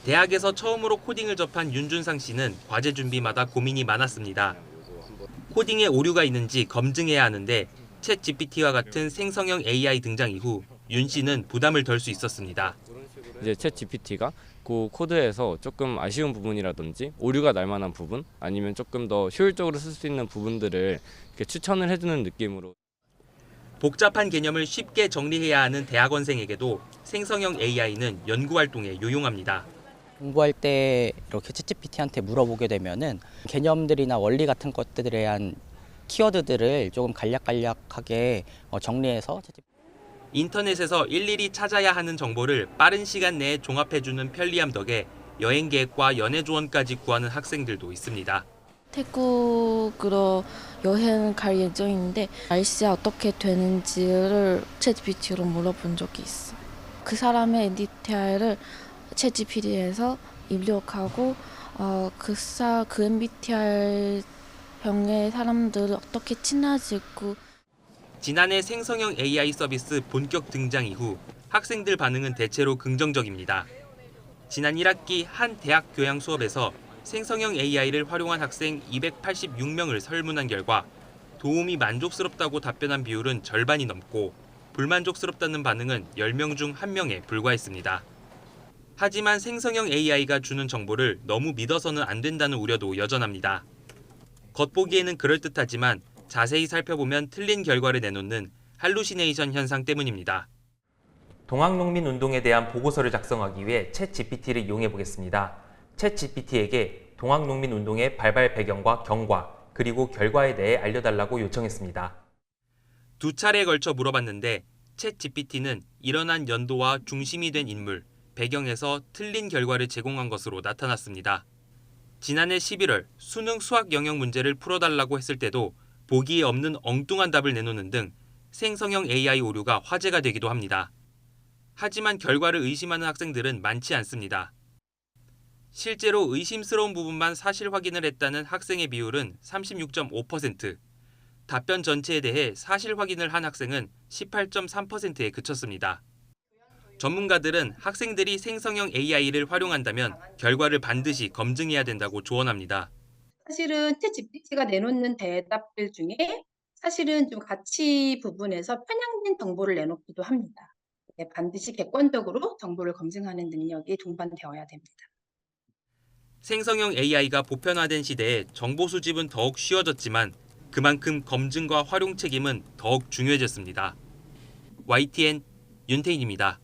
대학에서 처음으로 코딩을 접한 윤준상 씨는 과제 준비마다 고민이 많았습니다. 코딩에 오류가 있는지 검증해야 하는데 챗 GPT와 같은 생성형 AI 등장 이후 윤 씨는 부담을 덜 수 있었습니다. 이제 챗 GPT가 그 코드에서 조금 아쉬운 부분이라든지 오류가 날 만한 부분 아니면 조금 더 효율적으로 쓸 수 있는 부분들을 이렇게 추천을 해주는 느낌으로. 복잡한 개념을 쉽게 정리해야 하는 대학원생에게도 생성형 AI는 연구 활동에 유용합니다. 공부할 때 이렇게 챗GPT한테 물어보게 되면은 개념들이나 원리 같은 것들에 대한 키워드들을 조금 간략간략하게 정리해서 인터넷에서 일일이 찾아야 하는 정보를 빠른 시간 내에 종합해주는 편리함 덕에 여행 계획과 연애 조언까지 구하는 학생들도 있습니다. 태국으로 여행 갈 예정인데 날씨가 어떻게 되는지를 챗GPT로 물어본 적이 있어. 그 사람의 MBTI를 챗GPT에서 입력하고 그 MBTI 병의 사람들을 어떻게 친해지고. 지난해 생성형 AI 서비스 본격 등장 이후 학생들 반응은 대체로 긍정적입니다. 지난 1학기 한 대학 교양 수업에서 생성형 AI를 활용한 학생 286명을 설문한 결과 도움이 만족스럽다고 답변한 비율은 절반이 넘고 불만족스럽다는 반응은 10명 중 1명에 불과했습니다. 하지만 생성형 AI가 주는 정보를 너무 믿어서는 안 된다는 우려도 여전합니다. 겉보기에는 그럴듯하지만 자세히 살펴보면 틀린 결과를 내놓는 할루시네이션 현상 때문입니다. 동학농민운동에 대한 보고서를 작성하기 위해 챗GPT를 이용해 보겠습니다. 챗GPT에게 동학농민운동의 발발 배경과 경과, 그리고 결과에 대해 알려달라고 요청했습니다. 두 차례에 걸쳐 물어봤는데 챗GPT는 일어난 연도와 중심이 된 인물, 배경에서 틀린 결과를 제공한 것으로 나타났습니다. 지난해 11월 수능 수학 영역 문제를 풀어달라고 했을 때도 보기에 없는 엉뚱한 답을 내놓는 등 생성형 AI 오류가 화제가 되기도 합니다. 하지만 결과를 의심하는 학생들은 많지 않습니다. 실제로 의심스러운 부분만 사실 확인을 했다는 학생의 비율은 36.5%, 답변 전체에 대해 사실 확인을 한 학생은 18.3%에 그쳤습니다. 전문가들은 학생들이 생성형 AI를 활용한다면 결과를 반드시 검증해야 된다고 조언합니다. 사실은 챗GPT가 내놓는 대답들 중에 사실은 좀 가치 부분에서 편향된 정보를 내놓기도 합니다. 네, 반드시 객관적으로 정보를 검증하는 능력이 동반되어야 됩니다. 생성형 AI가 보편화된 시대에 정보 수집은 더욱 쉬워졌지만 그만큼 검증과 활용 책임은 더욱 중요해졌습니다. YTN 윤태인입니다.